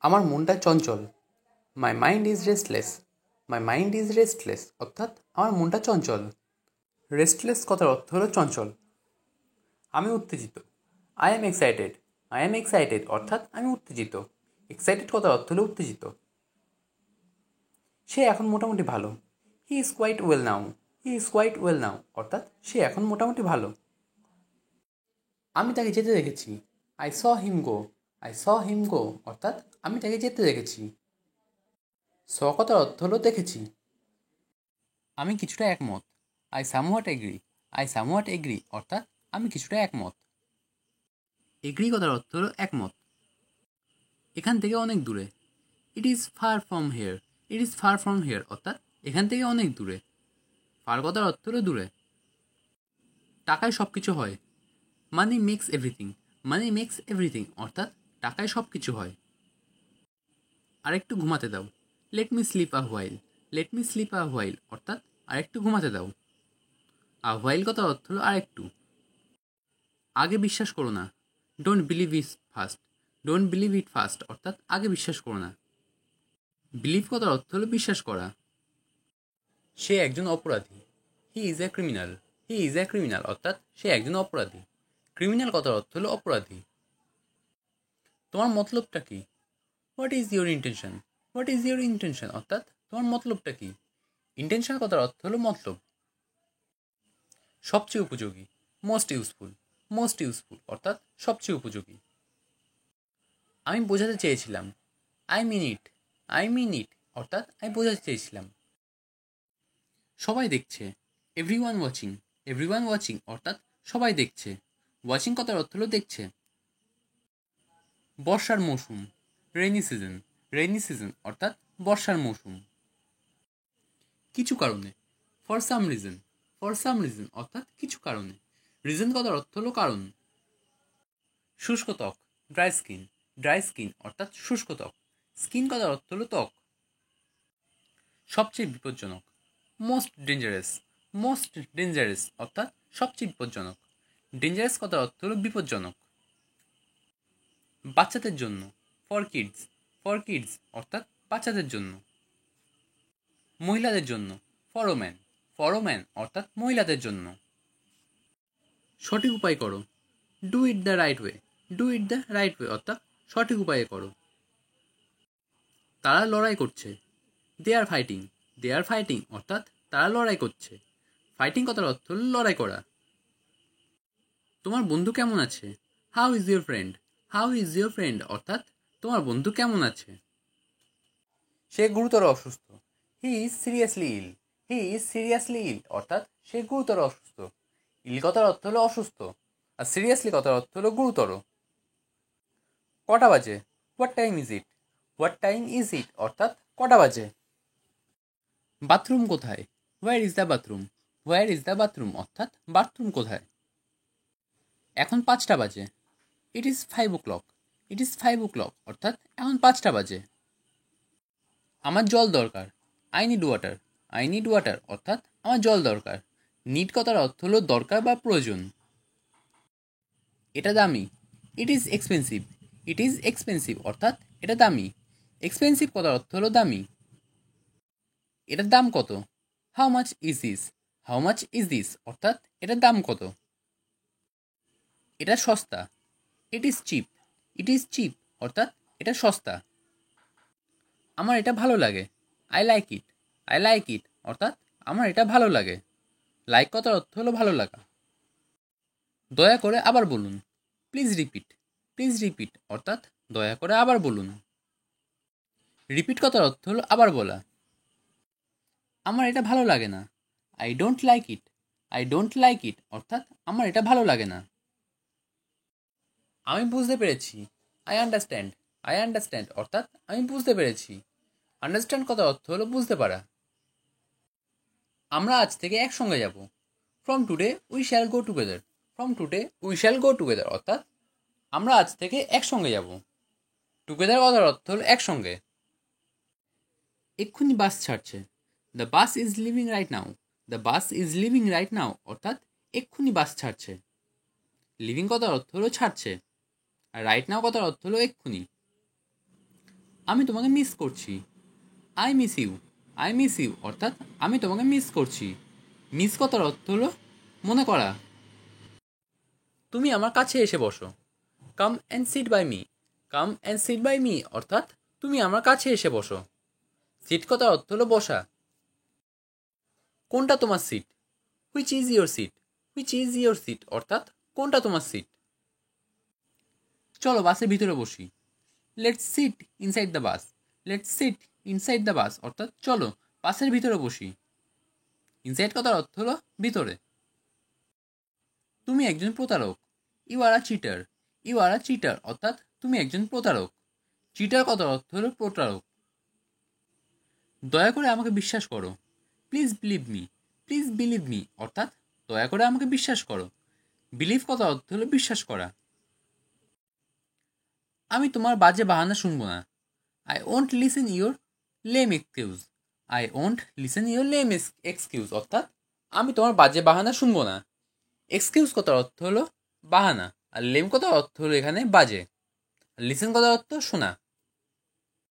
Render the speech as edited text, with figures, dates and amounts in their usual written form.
আমার মনটা চঞ্চল। My mind is restless. My mind is restless অর্থাৎ আমার মনটা চঞ্চল। রেস্টলেস কথার অর্থ হলো চঞ্চল। আমি উত্তেজিত। I am excited. I am excited অর্থাৎ আমি উত্তেজিত। এক্সাইটেড কথার অর্থ হলো উত্তেজিত। সে এখন মোটামুটি ভালো। He is quite well now. He is quite well now অর্থাৎ সে এখন মোটামুটি ভালো। আমি তাকে যেতে দেখেছি। I saw him go. I saw হিম গো অর্থাৎ আমি তাকে যেতে দেখেছি। স কথার অর্থ হলো দেখেছি। আমি কিছুটা একমত। I somewhat agree. I somewhat agree অর্থাৎ আমি কিছুটা একমত। এগ্রি কথার অর্থ হলো একমত। এখান থেকে অনেক দূরে। It is far from here. It is far from here অর্থাৎ এখান থেকে অনেক দূরে। ফার কথার অর্থ হলো দূরে। টাকায় সব কিছু হয়। মানি মেক্স এভরিথিং। মানি মেক্স এভরিথিং অর্থাৎ টাকায় সব কিছু হয়। আরেকটু ঘুমাতে দাও। লেট মি স্লিপ আ হোয়াইল। লেট মি স্লিপ আ হোয়াইল অর্থাৎ আরেকটু ঘুমাতে দাও। আ হোয়াইল কথার অর্থ হলো আরেকটু। আগে বিশ্বাস করো না। Don't believe it first. Don't believe it first অর্থাৎ আগে বিশ্বাস করো না। বিলিভ কথার অর্থ হলো বিশ্বাস করা। সে একজন অপরাধী। He is a criminal. He is a criminal অর্থাৎ সে একজন অপরাধী। ক্রিমিনাল কথার অর্থ হলো অপরাধী। তোমার মতলবটা কি? What is your intention? What is your intention অর্থাৎ তোমার মতলবটা কি? ইন্টেনশন কথার অর্থ হলো মতলব। সবচেয়ে উপযোগী। Most useful. মোস্ট ইউজফুল অর্থাৎ সবচেয়ে উপযোগী। আমি বোঝাতে চেয়েছিলাম। I mean it. I mean ইট অর্থাৎ আমি বোঝাতে চেয়েছিলাম। সবাই দেখছে। Everyone watching. এভরিওয়ান ওয়াচিং অর্থাৎ সবাই দেখছে। ওয়াচিং কথার অর্থ হলো দেখছে। বর্ষার মৌসুম। Rainy season. রেইনি সিজন অর্থাৎ বর্ষার মৌসুম। কিছু কারণে। For some reason. For some reason অর্থাৎ কিছু কারণে। রিজন কথার অর্থ হলো কারণ। শুষ্ক ত্বক। Dry skin. ড্রাই স্কিন অর্থাৎ শুষ্ক ত্বক। স্কিন কথার অর্থ হলো ত্বক। সবচেয়ে বিপজ্জনক। Most dangerous. মোস্ট ডেঞ্জারাস অর্থাৎ সবচেয়ে বিপজ্জনক। ডেঞ্জারাস কথার অর্থ হলো বিপজ্জনক। বাচ্চাদের জন্য। For kids. ফর কিডস অর্থাৎ বাচ্চাদের জন্য। মহিলাদের জন্য। For woman. ফর ওম্যান অর্থাৎ মহিলাদের জন্য। সঠিক উপায় করো। Do it the right way. Do it the right way অর্থাৎ সঠিক উপায়ে করো। তারা লড়াই করছে। দে are fighting. They are fighting অর্থাৎ তারা লড়াই করছে। ফাইটিং কথার অর্থ হল লড়াই করা। তোমার বন্ধু কেমন আছে? How is your friend? How is your friend অর্থাৎ তোমার বন্ধু কেমন আছে? সে গুরুতর অসুস্থ। He is seriously ill. He is seriously ill অর্থাৎ সে গুরুতর অসুস্থ। ইল কথার অর্থ হলো অসুস্থ আর সিরিয়াসলি কথার অর্থ হলো গুরুতর। কটা বাজে? What time is it? What time is it অর্থাৎ কটা বাজে? বাথরুম কোথায়? Where is the bathroom? Where is the bathroom অর্থাৎ বাথরুম কোথায়? এখন 5টা বাজে। It is 5 o'clock। It is 5 o'clock অর্থাৎ এখন 5টা বাজে। আমার জল দরকার। I need water. I need water অর্থাৎ আমার জল দরকার। নিড কথার অর্থ হলো দরকার বা প্রয়োজন। এটা দামি। It is expensive. It is expensive অর্থাৎ এটা দামি। এক্সপেন্সিভ কথার অর্থ হলো দামি। এটার দাম কত? How much is this? How much is this অর্থাৎ এটার দাম কত? এটা সস্তা। It is chip. It is chip অর্থাৎ এটা সস্তা। আমার এটা ভালো লাগে। I like it. I like it অর্থাৎ আমার এটা ভালো লাগে। লাইক কথার অর্থ হলো ভালো লাগা। দয়া করে আবার বলুন। Please repeat. প্লিজ রিপিট অর্থাৎ দয়া করে আবার বলুন। রিপিট কথার অর্থ হলো আবার বলা। আমার এটা ভালো লাগে না। I don't like it. I don't like it অর্থাৎ আমার এটা ভালো লাগে না। আমি বুঝতে পেরেছি। I understand. আই আন্ডারস্ট্যান্ড অর্থাৎ আমি বুঝতে পেরেছি। আন্ডারস্ট্যান্ড কথার অর্থ হলো বুঝতে পারা। আমরা আজ থেকে একসঙ্গে যাব। From today we shall go together. From today we shall go together অর্থাৎ আমরা আজ থেকে একসঙ্গে যাব। টুগেদার কথার অর্থ হলো একসঙ্গে। এক্ষুনি বাস ছাড়ছে। The bus is living right now. The bus is living right now অর্থাৎ এক্ষুনি বাস ছাড়ছে। লিভিং কথার অর্থ হলো ছাড়ছে আর রাইট নাও কথার অর্থ হলো এক্ষুনি। আমি তোমাকে মিস করছি। I miss you. I miss you অর্থাৎ আমি তোমাকে মিস করছি। মিস কথার অর্থ হলো মনে করা। তুমি আমার কাছে এসে বসো। Come and sit by me. Come and sit by me অর্থাৎ তুমি আমার কাছে এসে বসো। সিট কথার অর্থ হলো বসা। কোনটা তোমার seat? Which is your seat. Which is your seat অর্থাৎ কোনটা তোমার সিট। চলো বাসের ভিতরে বসি। Let's sit inside the bus. Let's sit inside the bus অর্থাৎ চলো বাসের ভিতরে বসি। ইনসাইড কথার অর্থ হলো ভিতরে। তুমি একজন প্রতারক। You are a cheater. You are a cheater অর্থাৎ তুমি একজন প্রতারক। চিটার কথার অর্থ হলো প্রতারক। দয়া করে আমাকে বিশ্বাস করো। Please believe me. Please believe me অর্থাৎ দয়া করে আমাকে বিশ্বাস করো। বিলিভ কথার অর্থ হলো বিশ্বাস করা। আমি তোমার বাজে বাহানা শুনবো না। I won't listen your lame excuse. I won't listen your lame excuse অর্থাৎ আমি তোমার বাজে বাহানা শুনবো না। এক্সকিউজ কথার অর্থ হলো বাহানা, আর লেম কথার অর্থ হলো এখানে বাজে, আর লিসেন কথার অর্থ শোনা।